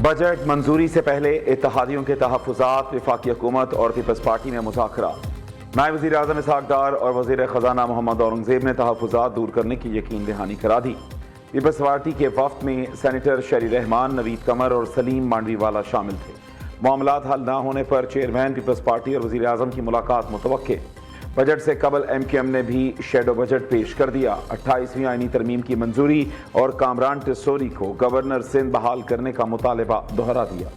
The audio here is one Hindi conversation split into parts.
बजट मंजूरी से पहले इत्तेहादियों के तहफ़्फ़ुज़ात, वफाकी हुकूमत और पीपल्स पार्टी में मुज़ाकरात। नायब वज़ीर आज़म इसहाक़ डार और वज़ीर ख़ज़ाना मोहम्मद औरंगज़ेब ने तहफ़्फ़ुज़ात दूर करने की यकीन दहानी करा दी। पीपल्स पार्टी के वफ़द में सेनेटर शरी रहमान, नवीद कमर और सलीम मांडवीवाला शामिल थे। मामलात हल न होने पर चेयरमैन पीपल्स पार्टी और वज़ीर आज़म की मुलाकात मुतवक्के। बजट से कबल MQM ने भी शेडो बजट पेश कर दिया। 28वीं आईनी तरमीम की मंजूरी और कामरान टिस्सोरी को गवर्नर सिंध बहाल करने का मुतालबा दोहरा दिया।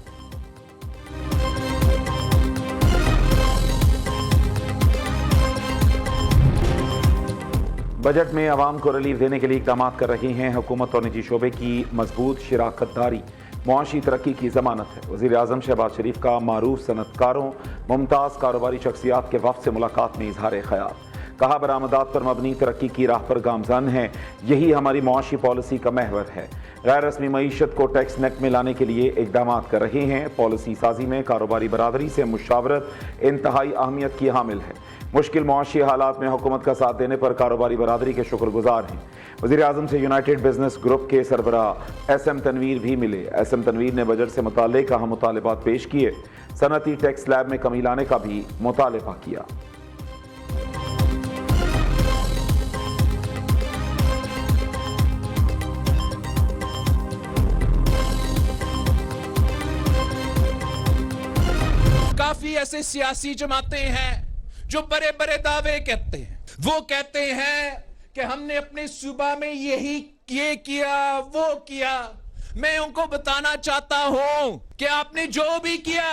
बजट में आवाम को रिलीफ देने के लिए इक़दाम कर रही हैं हुकूमत और निजी शोबे की मजबूत शराकतदारी मुआशी तरक्की की जमानत है। वज़ीर आज़म शहबाज शरीफ का मारूफ सनतकारों, मुमताज़ कारोबारी शख्सियात के वफ़द से मुलाकात में इजहार ख्याल। कहा, बरामदात पर मबनी तरक्की की राह पर गामज़न है, यही हमारी मुआशी पॉलिसी का महवर है। गैर रस्मी मईशत को टैक्स नेट में लाने के लिए इक़दाम कर रहे हैं। पॉलिसी साजी में कारोबारी बरादरी से मुशावरत इंतहाई अहमियत की हामिल है। मुश्किल मुआशी हालात में हुकूमत का साथ देने पर कारोबारी बरादरी के शुक्रगुजार हैं। वज़ीर आज़म से यूनाइटेड बिजनेस ग्रुप के सरबराह SM तनवीर भी मिले। SM तनवीर ने बजट से मुताल्लिक़ अहम मुतालबात पेश किए। सनती टैक्स स्लैब में कमी लाने का भी मुतालबा किया। काफी ऐसे सियासी जमातें हैं जो बड़े बड़े दावे कहते हैं। वो कहते हैं कि हमने अपने सूबा में ये किया वो किया। मैं उनको बताना चाहता हूं कि आपने जो भी किया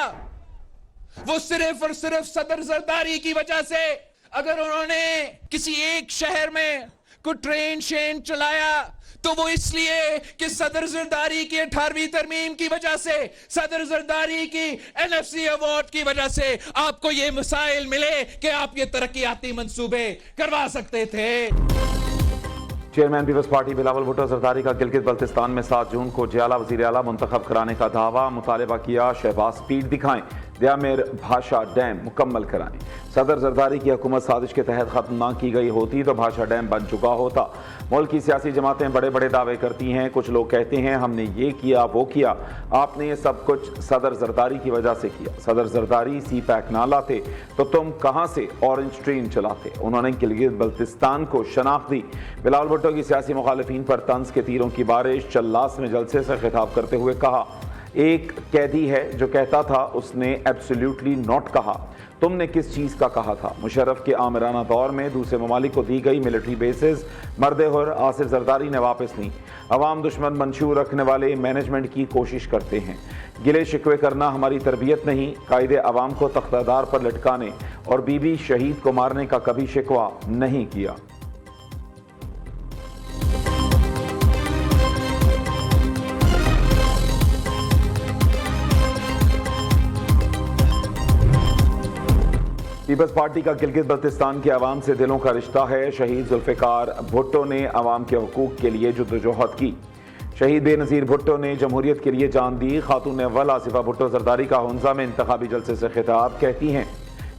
वो सिर्फ और सिर्फ सदर जरदारी की वजह से। अगर उन्होंने किसी एक शहर में कोई ट्रेन शेन चलाया तो वो इसलिए कि सदर जरदारी की 18वीं तरमीम की वजह से, सदर जरदारी की NFC अवार्ड की वजह से आपको ये मसाइल मिले कि आप ये तरक्याती मंसूबे करवा सकते थे। Chairman Peoples Party Bilawal Bhutto Zardari का गिलगित बल्तिस्तान में 7 जून को जियाला वज़ीर आला मुंतखब कराने का दावा। मुतालबा किया, शहबाज स्पीड दिखाएं, दियामिर भाषा डैम मुकम्मल कराएं। सदर जरदारी की हुकूमत साजिश के तहत खत्म ना की गई होती तो भाषा डैम बन चुका होता। मुल्क की सियासी जमातें बड़े बड़े दावे करती हैं। कुछ लोग कहते हैं हमने ये किया वो किया। आपने ये सब कुछ सदर जरदारी की वजह से किया। सदर जरदारी CPAC ना लाते तो तुम कहाँ से ऑरेंज ट्रेन चलाते। उन्होंने गिलगित बल्तिस्तान को शनाख्त दी। बिलावल भुट्टो की सियासी मुखालिफिन पर तंज के तीरों की बारिश। चल्लास में जलसे से खिताब करते हुए कहा, एक कैदी है जो कहता था उसने एब्सोल्युटली नॉट कहा। तुमने किस चीज़ का कहा था। मुशर्रफ के आमिराना दौर में दूसरे ममालिक को दी गई मिलिट्री बेसिस मर्द-ए-हुर आसिफ जरदारी ने वापस ली। अवाम दुश्मन मंशूर रखने वाले मैनेजमेंट की कोशिश करते हैं। गिले शिकवे करना हमारी तरबियत नहीं। कायदे अवाम को तख्तादार पर लटकाने और बीबी शहीद को मारने का कभी शिकवा नहीं किया। पीपल्स पार्टी का गिलगित बल्तिस्तान के अवाम से दिलों का रिश्ता है। शहीद जुल्फ़िकार भुट्टो ने अवाम के हुकूक के लिए जद्दोजहद की। शहीद बेनज़ीर भुट्टो ने जमहूरियत के लिए जान दी। खातून अव्वल आसिफा भुट्टो जरदारी का हुंजा में इंतखाबी जलसे से खिताब। कहती हैं,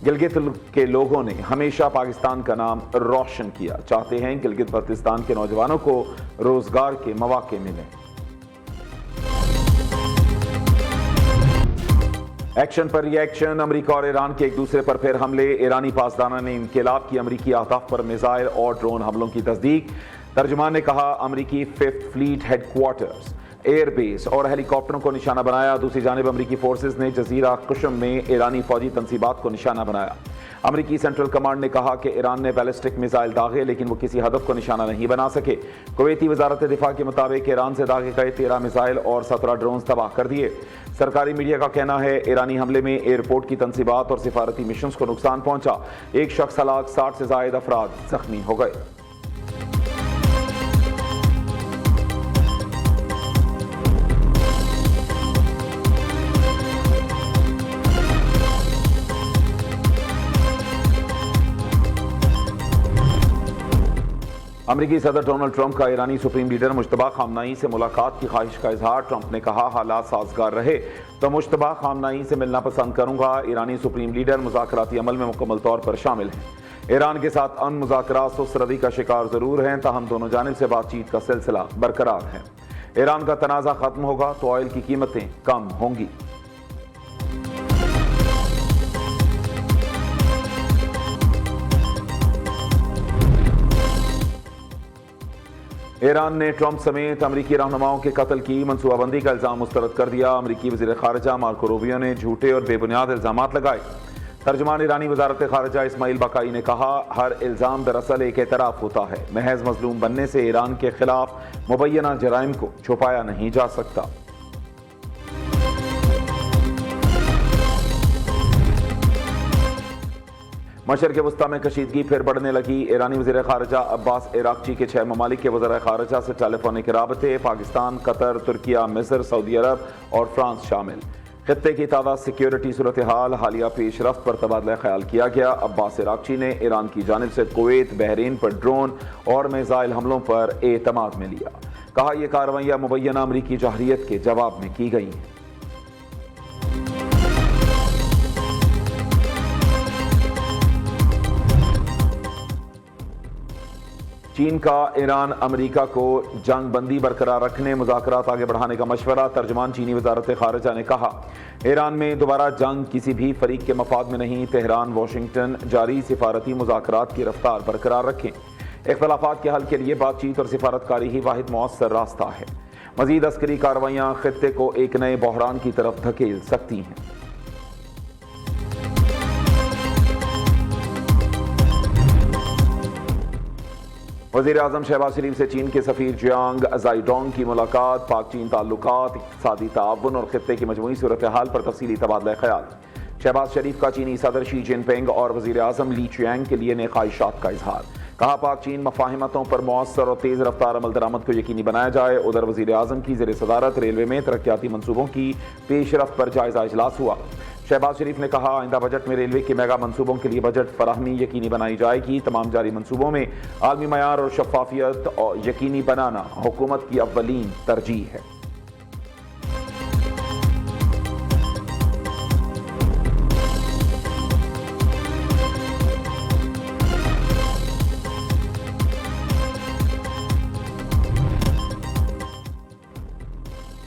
गिलगित के लोगों ने हमेशा पाकिस्तान का नाम रोशन किया। चाहते हैं गिलगित बल्तिस्तान के नौजवानों को रोजगार के मौके मिलें। एक्शन पर रिएक्शन। अमेरिका और ईरान के एक दूसरे पर फिर हमले। ईरानी पासदाना ने इनकलाब की अमेरिकी अहदाफ पर मिसाइल और ड्रोन हमलों की तस्दीक। तर्जुमान ने कहा, अमेरिकी 5th फ्लीट हेडक्वार्टर्स, एयरबेस और हेलीकॉप्टरों को निशाना बनाया। दूसरी जानिब अमेरिकी फोर्सेज ने जजीरा कुशम में ईरानी फौजी तनसीबात को निशाना बनाया। अमेरिकी सेंट्रल कमांड ने कहा कि ईरान ने बैलिस्टिक मिसाइल दागे लेकिन वो किसी हदफ को निशाना नहीं बना सके। कुवैती वजारत दिफा के मुताबिक ईरान से दागे गए 13 मिसाइल और 17 ड्रोन तबाह कर दिए। सरकारी मीडिया का कहना है ईरानी हमले में एयरपोर्ट की तनसीबात और सिफारती मिशन को नुकसान पहुंचा। एक शख्स हलाक, 60 से जायद अफराद जख्मी हो गए। अमेरिकी सदर डोनाल्ड ट्रंप का ईरानी सुप्रीम लीडर मुश्तबा खामनाई से मुलाकात की ख्वाहिश का इजहार। ट्रंप ने कहा, हालात साजगार रहे तो मुश्तबा खामनाई से मिलना पसंद करूंगा। ईरानी सुप्रीम लीडर मुज़ाकराती अमल में मुकम्मल तौर पर शामिल हैं। ईरान के साथ मुज़ाकरात सुस्त रद्दी का शिकार जरूर हैं, ताहम दोनों जानिब से बातचीत का सिलसिला बरकरार है। ईरान का तनाज़ा खत्म होगा तो ऑयल की कीमतें कम होंगी। ईरान ने ट्रंप समेत अमरीकी रहनुमाओं के कत्ल की मनसूबाबंदी का इल्जाम मुस्तरद कर दिया। अमरीकी वज़ीर ख़ारिजा मार्को रूबियो ने झूठे और बेबुनियाद इल्जाम लगाए। तर्जुमान ईरानी वज़ारत ख़ारिजा इस्माइल बकाई ने कहा, हर इल्ज़ाम दरअसल एक एतराफ़ होता है। महज मज़लूम बनने से ईरान के खिलाफ मुबैना जराइम को छुपाया नहीं जा सकता। मशरिक़ वस्ता में कशीदगी फिर बढ़ने लगी। ईरानी वज़ीर ख़ारिजा अब्बास इराक़ची के 6 ममालिक के वज़ीर ख़ारिजा से टेलीफोनिक राबते पाकिस्तान, कतर, तुर्किया, मिस्र, सऊदी अरब और फ्रांस शामिल। खित्ते की ताज़ा सिक्योरिटी सूरत हाल, हालिया पेशरफ्त पर तबादला ख्याल किया गया। अब्बास इराक़ची ने ईरान की जानिब से कुवैत, बहरीन पर ड्रोन और मिसाइल हमलों पर एतमाद में लिया। कहा, यह कार्रवाइयाँ मुबैना अमरीकी जहरियत के जवाब में की गई हैं। चीन का ईरान अमरीका को जंग बंदी बरकरार रखने, मुज़ाकरात आगे बढ़ाने का मशवरा। तर्जुमान चीनी वज़ारत ख़ारिजा ने कहा, ईरान में दोबारा जंग किसी भी फरीक के मफाद में नहीं। तेहरान वाशिंगटन जारी सिफारती मुज़ाकरात की रफ्तार बरकरार रखें। इख्तलाफात के हल के लिए बातचीत और सिफारतकारी ही वाहिद मौसर रास्ता है। मज़ीद अस्करी कार्रवाइयाँ खित्ते को एक नए बहरान की तरफ धकेल सकती हैं। वज़ीर आज़म शहबाज शरीफ से चीन के सफ़ीर जियांग ज़ाइडोंग की मुलाकात। पाक चीन ताल्लुकात, इक़्तिसादी ताउन और खित्ते की मजमूई सूरत हाल पर तफसीली तबादला ख्याल। शहबाज शरीफ का चीनी सदर शी जिनपिंग और वज़ीर आज़म ली चियांग के लिए नए ख्वाहिशात का इजहार। कहा, पाक चीन मफाहिमतों पर मौसर और तेज़ रफ्तार अमल दरामद को यकीनी बनाया जाए। उधर वज़ीर आज़म की ज़ेर सदारत रेलवे में तरक्याती मनसूबों की पेशरफ्त पर जायज़ा इजलास हुआ। शहबाज शरीफ ने कहा, आइंदा बजट में रेलवे के मेगा मनसूबों के लिए बजट फराहमी यकीनी बनाई जाएगी। तमाम जारी मनसूबों में आलमी मयार और शफाफियत और यकीनी बनाना हुकूमत की अव्वलीन तरजीह है।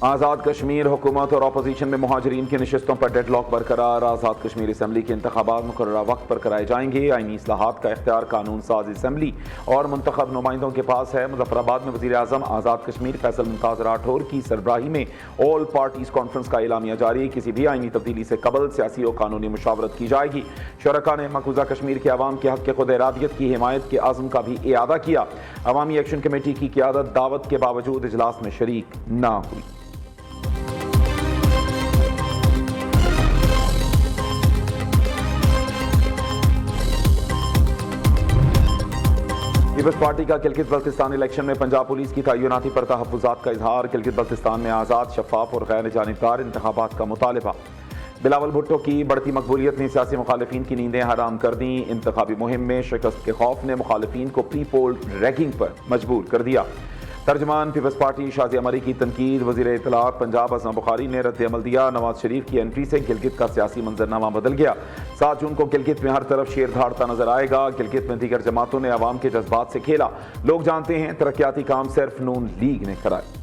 आज़ाद कश्मीर हुकूमत और अपोजिशन में मुहाजिरीन की नशस्तों पर डेडलॉक बरकरार। आज़ाद कश्मीर असम्बली के इंतखाबात मुकर्ररा वक्त पर कराए जाएंगे। आईनी इस्लाहात का इख्तियार कानून साज असम्बली और मुंतखब नुमाइंदों के पास है। मुजफ्फराबाद में वज़ीर आज़म आज़ाद कश्मीर फैसल मुमताज़ राठौर की सरबराही में ऑल पार्टीज कॉन्फ्रेंस का एलामिया जारी। किसी भी आईनी तब्दीली से कबल सियासी और कानूनी मुशावरत की जाएगी। शुरका ने मकबूजा कश्मीर के अवाम के हक़ खुद इरादियत की हिमायत के आज़म का भी इआदा किया। अवामी एक्शन कमेटी की क़ियादत दावत के बावजूद इजलास में शरीक ना हुई। पीपल्स पार्टी का गिलगित बल्तिस्तान इलेक्शन में पंजाब पुलिस की तयनाती पर तहफ़्फ़ुज़ात का इजहार। गिलगित बल्तिस्तान में आज़ाद, शफाफ और गैर जानिबदार इंतखाबात का मुतालबा। बिलावल भुट्टो की बढ़ती मकबूलियत ने सियासी मुखालिफिन की नींदें हराम कर दी। इंतखाबी मुहिम में शिकस्त के खौफ ने मुखालिफिन को प्री पोल रैगिंग पर मजबूर कर दिया। तर्जमान पीपल्स पार्टी शाज़िया मरी की तनकीद। वज़ीर इत्तलात पंजाब असलम बुखारी ने रद्द अमल दिया। नवाज शरीफ की एंट्री से गिलगित का सियासी मंजरनामा बदल गया। 7 जून को गिलगित में हर तरफ शेर धाड़ता नजर आएगा। गिलगित में दीगर जमातों ने अवाम के जज्बात से खेला। लोग जानते हैं तरक्याती काम सिर्फ नून लीग ने कराए।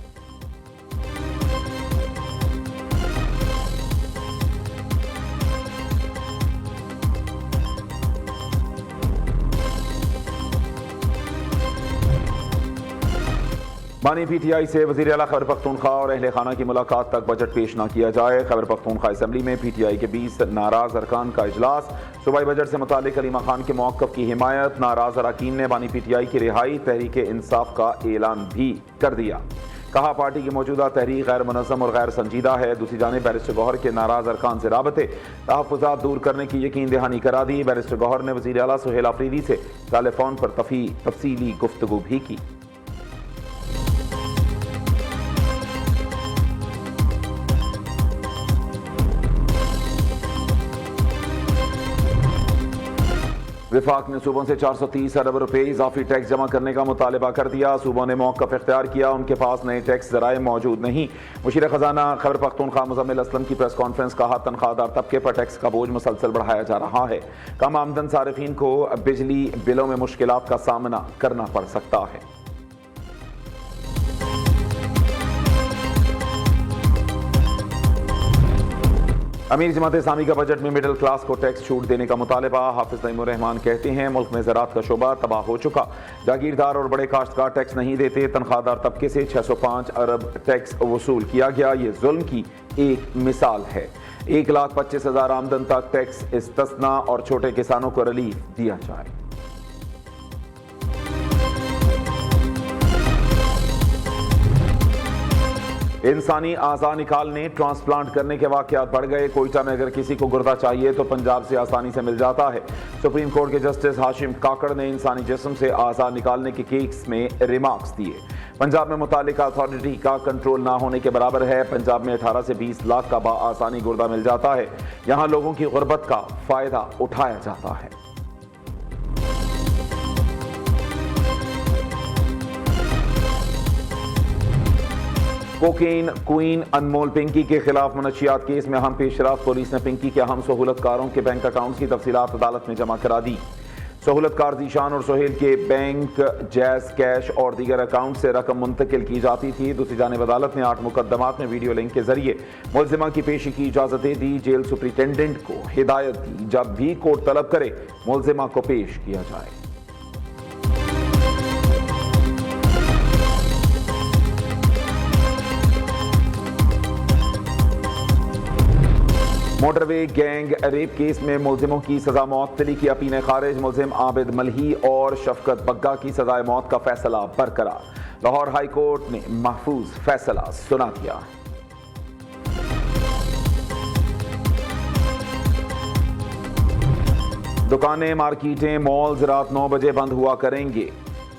बानी पीटीआई से वज़ीर आला खैबर पख्तूनख्वा और अहले खाना की मुलाकात तक बजट पेश न किया जाए। खैबर पख्तूनख्वा असम्बली में पीटीआई के 20 नाराज अरकान का इजलास। सूबाई बजट से मुतालिक कलीमा खान के मौक़िफ़ की हिमायत। नाराज अरकान ने बानी पीटीआई की रिहाई, तहरीक इंसाफ का ऐलान भी कर दिया। कहा, पार्टी की मौजूदा तहरीक गैर मुनज़्ज़म और गैर संजीदा है। दूसरी जानिब बैरिस्टर गौहर के नाराज अरकान से राबते तहफ़्फ़ुज़ात दूर करने की यकीन दहानी करा दी। बैरिस्टर गौहर ने वज़ीर आला सुहेल आफरीदी से टेलीफोन पर तफसीली गुफ्तगू भी की। विफाक ने सूबों से 430 अरब रुपए इजाफी टैक्स जमा करने का मुतालबा कर दिया। सूबों ने मौक़िफ़ इख्तियार किया, उनके पास नए टैक्स ज़राए मौजूद नहीं। मुशीर ख़जाना खैबर पख्तूनख्वा मुज़म्मिल असलम की प्रेस कॉन्फ्रेंस। कहा, तनख्वाहदार तबके पर टैक्स का बोझ मुसलसल बढ़ाया जा रहा है। कम आमदन सारिफिन को बिजली बिलों में मुश्किलात का सामना करना पड़ सकता है। अमीर जमात इस्लामी का बजट में मिडिल क्लास को टैक्स छूट देने का मुतालबा। हाफिज नईमुर रहमान कहते हैं मुल्क में ज़राअत का शोबा तबाह हो चुका, जागीरदार और बड़े काश्तकार टैक्स नहीं देते, तनख्वाहदार तबके से 605 अरब टैक्स वसूल किया गया। ये जुल्म की एक मिसाल है। 1,25,000 आमदन तक टैक्स इस्तिस्ना और छोटे किसानों को रिलीफ दिया जाए। इंसानी आज़ा निकालने, ट्रांसप्लांट करने के वाकयात बढ़ गए। कोयटा में अगर किसी को गुर्दा चाहिए तो पंजाब से आसानी से मिल जाता है। सुप्रीम कोर्ट के जस्टिस हाशिम काकड़ ने इंसानी जिस्म से आज़ा निकालने के केस में रिमार्क्स दिए। पंजाब में मुतालिका अथॉरिटी का कंट्रोल ना होने के बराबर है। पंजाब में 18 से 20 लाख का बाआसानी गुर्दा मिल जाता है। यहाँ लोगों की गुर्बत का फायदा उठाया जाता है। कोकेन क्वीन अनमोल पिंकी के खिलाफ मनशियात केस में अहम पेशरफ्त। पुलिस ने पिंकी के अहम सहूलतकारों के बैंक अकाउंट्स की तफसीलात अदालत में जमा करा दी। सहूलतकार जीशान और सोहेल के बैंक, जैज कैश और दीगर अकाउंट से रकम मुंतकिल की जाती थी। दूसरी जानिब अदालत ने 8 मुकदमात में वीडियो लिंक के जरिए मुलजिमा की पेशी की इजाजत दे दी। जेल सुपरिटेंडेंट को हिदायत दी जब भी कोर्ट तलब करे मुलजिमा को पेश किया जाए। मोटरवे गैंग रेप केस में मुलजिमों की सजा मौत। की अपीलें खारिज। मुलजिम आबिद मलही और शफकत बग्गा की सजाए मौत का फैसला बरकरार। लाहौर हाई कोर्ट ने महफूज फैसला सुना दिया। दुकानें, मार्केटें, मॉल्स रात 9 बजे बंद हुआ करेंगे।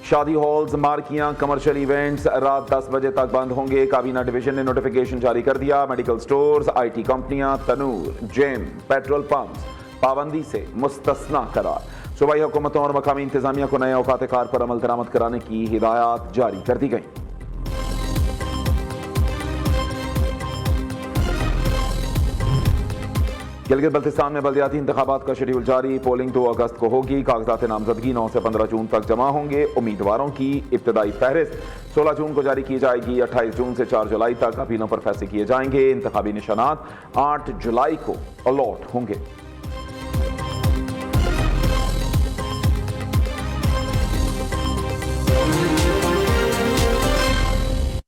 शादी हॉल्स, मार्कियां, कमर्शियल इवेंट्स रात 10 बजे तक बंद होंगे। काबीना डिवीजन ने नोटिफिकेशन जारी कर दिया। मेडिकल स्टोर्स, IT कंपनियां, तनूर, जिम, पेट्रोल पंप्स पाबंदी से मुस्तस्ना करार। सूबाई हुकूमतों और मकामी इंतजामिया को नए औकात कार पर अमल दरामद कराने की हिदायत जारी कर दी गई। गिलगित बल्तिस्तान में बल्दियाती इंतखाबात का शेड्यूल जारी। पोलिंग 2 अगस्त को होगी। कागजात नामजदगी 9 से 15 जून तक जमा होंगे। उम्मीदवारों की इब्तदाई फहरिस्त 16 जून को जारी की जाएगी। 28 जून से 4 जुलाई तक अपीलों पर फैसले किए जाएंगे। इंतखाबी निशानात 8 जुलाई को अलॉट होंगे।